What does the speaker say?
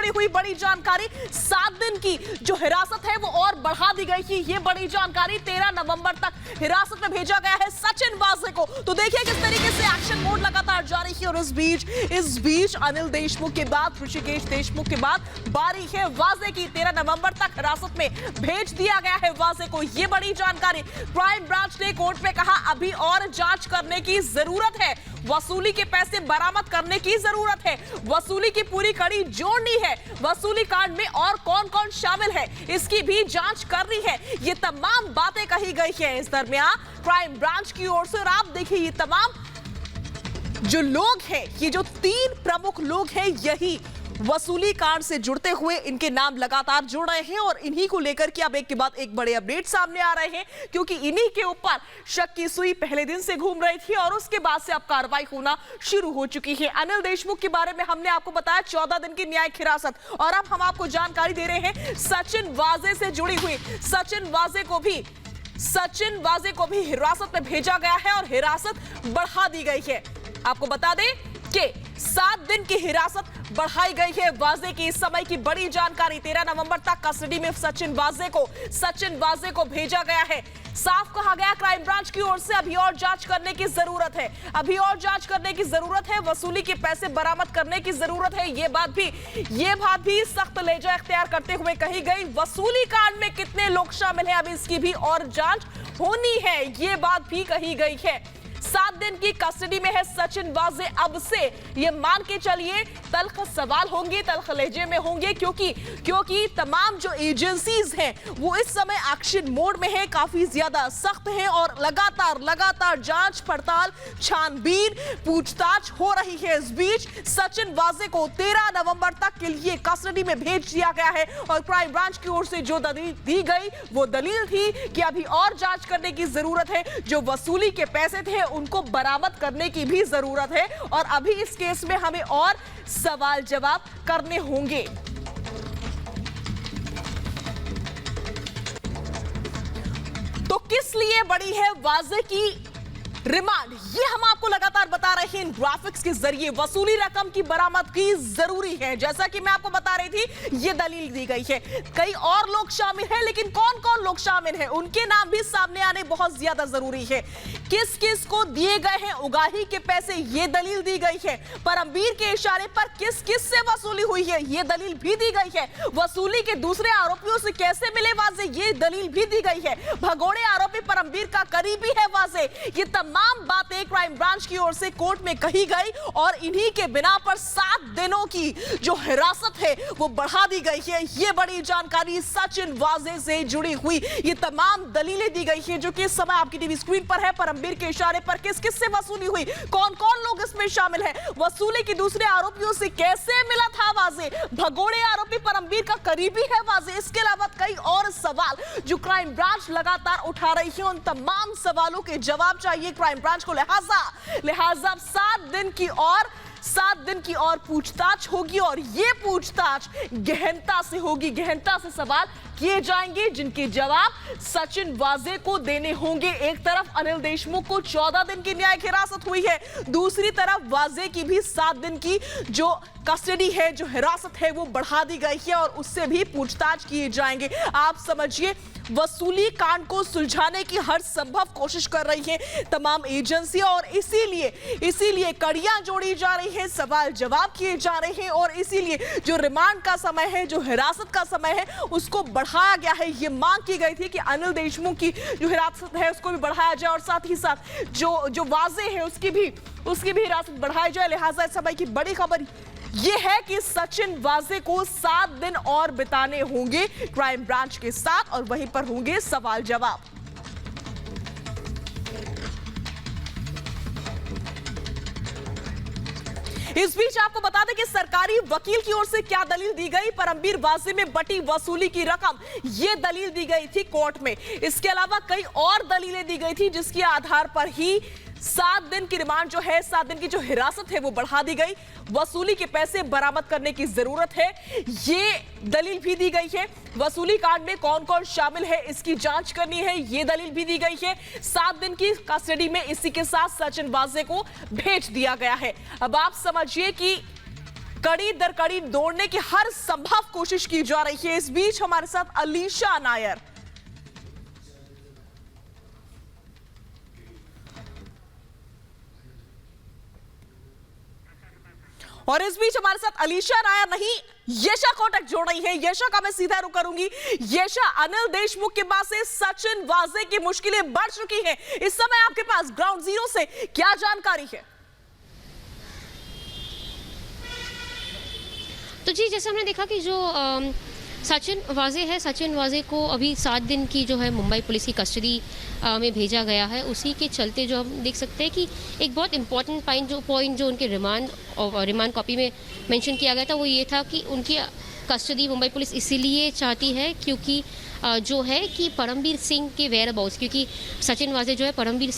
जुड़ी हुई बड़ी जानकारी, 7 दिन की जो हिरासत है वो और बढ़ा दी गई थी। ये बड़ी जानकारी 13 नवंबर तक हिरासत में भेजा गया है सचिन वाजे को। तो देखिए किस तरीके से एक्शन मोड लगातार जारी है। और इस बीच अनिल देशमुख के बाद, ऋषिकेश देशमुख के बाद बारी है वाजे की। 13 नवंबर तक हिरासत में भेज दिया गया है वाजे को। ये बड़ी जानकारी। क्राइम ब्रांच ने कोर्ट में कहा अभी और जांच करने की जरूरत है, वसूली के पैसे बरामद करने की जरूरत है, वसूली की पूरी कड़ी जोड़नी है, वसूली कांड में और कौन कौन शामिल है इसकी भी जांच करनी है। ये तमाम बातें कही गई है इस दरमियान क्राइम ब्रांच की ओर से। और आप देखिए ये तमाम जो लोग हैं, ये जो 3 प्रमुख लोग हैं, यही वसूली कांड से जुड़ते हुए इनके नाम लगातार जुड़ रहे हैं। और इन्हीं को लेकर के अब एक के बाद एक बड़े अपडेट सामने आ रहे हैं, क्योंकि इन्हीं के ऊपर शक की सुई पहले दिन से घूम रही थी और उसके बाद से अब कार्रवाई होना शुरू हो चुकी है। अनिल देशमुख के बारे में हमने आपको बताया 14 दिन की न्यायिक हिरासत, और अब हम आपको जानकारी दे रहे हैं सचिन वाजे से जुड़ी हुई। सचिन वाजे को भी हिरासत में भेजा गया है और हिरासत बढ़ा दी गई है। आपको बता दें कि 7 दिन की हिरासत बढ़ाई गई है वाजे की। इस समय की बड़ी जानकारी, 13 नवंबर तक कस्टडी में सचिन वाजे को भेजा गया है। साफ कहा गया क्राइम ब्रांच की ओर से अभी और जांच करने की जरूरत है, वसूली के पैसे बरामद करने की जरूरत है। ये बात भी सख्त लहजा इख्तियार करते हुए कही गई। वसूली कांड में कितने लोग शामिल हैं, अभी इसकी भी और जांच होनी है, ये बात भी कही गई है। 7 दिन की कस्टडी में है सचिन वाजे। अब से ये मान के चलिए तल्ख सवाल होंगे, तल्ख लहजे में होंगे, क्योंकि तमाम जो एजेंसीज हैं वो इस समय एक्शन मोड में है, काफी ज्यादा सख्त हैं और लगातार जांच पड़ताल, छानबीन, पूछताछ हो रही है। इस बीच सचिन वाजे को 13 नवंबर तक के लिए कस्टडी में भेज दिया गया है और क्राइम ब्रांच की ओर से जो दलील दी गई वो दलील थी कि अभी और जांच करने की जरूरत है, जो वसूली के पैसे थे उनको बरामद करने की भी जरूरत है और अभी इस केस में हमें और सवाल जवाब करने होंगे। तो किस लिए बड़ी है वाजे की रिमांड, ये हम आपको लगातार बता रहे हैं इन ग्राफिक्स के जरिए। वसूली रकम की बरामदगी जरूरी है, जैसा कि मैं आपको बता रही थी, ये दलील दी गई है। कई और लोग शामिल हैं, लेकिन कौन कौन लोग शामिल हैं उनके नाम भी सामने आने बहुत ज्यादा जरूरी है। किस किस को दिए गए हैं उगाही के पैसे, ये दलील दी गई है। परमवीर के इशारे पर किस किस से वसूली हुई है, ये दलील भी दी गई है। वसूली के दूसरे आरोपियों से कैसे मिले वाजे, ये दलील भी दी गई है। भगोड़े आरोपी परमवीर का करीबी है वाजे। ये तमाम बातें क्राइम ब्रांच की ओर से कोर्ट में कही गई और इन्हीं के बिना पर 7 दिनों की जो हिरासत है वो बढ़ा दी गई है। ये बड़ी जानकारी सचिन वाजे से जुड़ी हुई, ये तमाम दलीलें दी गई है जो कि इस समय आपकी टीवी स्क्रीन पर है। परमवीर के इशारे पर किस किस से वसूली हुई, कौन कौन लोग इसमें शामिल हैं, वसूली के दूसरे आरोपियों से कैसे मिला था वाजे, भगोड़े आरोपी परमवीर का करीबी है वाजे। इसके अलावा कई और सवाल जो क्राइम ब्रांच लगातार उठा रही है, उन तमाम सवालों के जवाब चाहिए क्राइम ब्रांच को। लिहाजा 7 दिन की और पूछताछ होगी और ये पूछताछ गहनता से होगी, गहनता से सवाल किए जाएंगे जिनके जवाब सचिन वाजे को देने होंगे। एक तरफ अनिल देशमुख को 14 दिन की न्यायिक हिरासत हुई है, दूसरी तरफ वाजे की भी 7 दिन की जो कस्टडी है, जो हिरासत है वो बढ़ा दी गई है और उससे भी पूछताछ किए जाएंगे। आप समझिए वसूली कांड को सुलझाने की हर संभव कोशिश कर रही है तमाम एजेंसियां और इसीलिए कड़ियां जोड़ी जा रही है, सवाल जवाब किए जा रहे हैं और इसीलिए जो रिमांड का समय है, जो हिरासत का समय है, उसको बढ़ाया गया है। ये मांग की गई थी कि अनिल देशमुख की जो हिरासत है उसको भी बढ़ाया जाए और साथ ही साथ जो वाजे है उसकी भी हिरासत बढ़ाई जाए। लिहाजा इस समय की बड़ी खबर ये है कि सचिन वाजे को 7 दिन और बिताने होंगे क्राइम ब्रांच के साथ और वहीं पर होंगे सवाल जवाब। इस बीच आपको बता दें कि सरकारी वकील की ओर से क्या दलील दी गई। परमवीर वाजे में बटी वसूली की रकम, ये दलील दी गई थी कोर्ट में। इसके अलावा कई और दलीलें दी गई थी जिसके आधार पर ही 7 दिन की रिमांड जो है, 7 दिन की जो हिरासत है वो बढ़ा दी गई। वसूली के पैसे बरामद करने की जरूरत है, ये दलील भी दी गई है। वसूली कांड में कौन कौन शामिल है इसकी जांच करनी है, ये दलील भी दी गई है। 7 दिन की कस्टडी में इसी के साथ सचिन वाजे को भेज दिया गया है। अब आप समझिए कि कड़ी दर कड़ी दौड़ने की हर संभव कोशिश की जा रही है। इस बीच हमारे साथ अलीशा नायर और इस बीच हमारे साथ अलीशा नायर नहीं, यशा कोटक जोड़ रही है। यशा का मैं सीधा रुख करूंगी। यशा, अनिल देशमुख के पास से सचिन वाजे की मुश्किलें बढ़ चुकी हैं। इस समय आपके पास ग्राउंड जीरो से क्या जानकारी है? तो जी, जैसे हमने देखा कि जो सचिन वाजे को अभी 7 दिन की जो है मुंबई पुलिस की कस्टडी में भेजा गया है। उसी के चलते जो हम देख सकते हैं कि एक बहुत इंपॉर्टेंट पॉइंट जो उनके रिमांड कॉपी में मेंशन किया गया था, वो ये था कि उनकी कस्टडी मुंबई पुलिस इसीलिए चाहती है क्योंकि जो है कि परमबीर सिंह के वेयर अबाउट्स, क्योंकि सचिन वाजे जो है परमबीर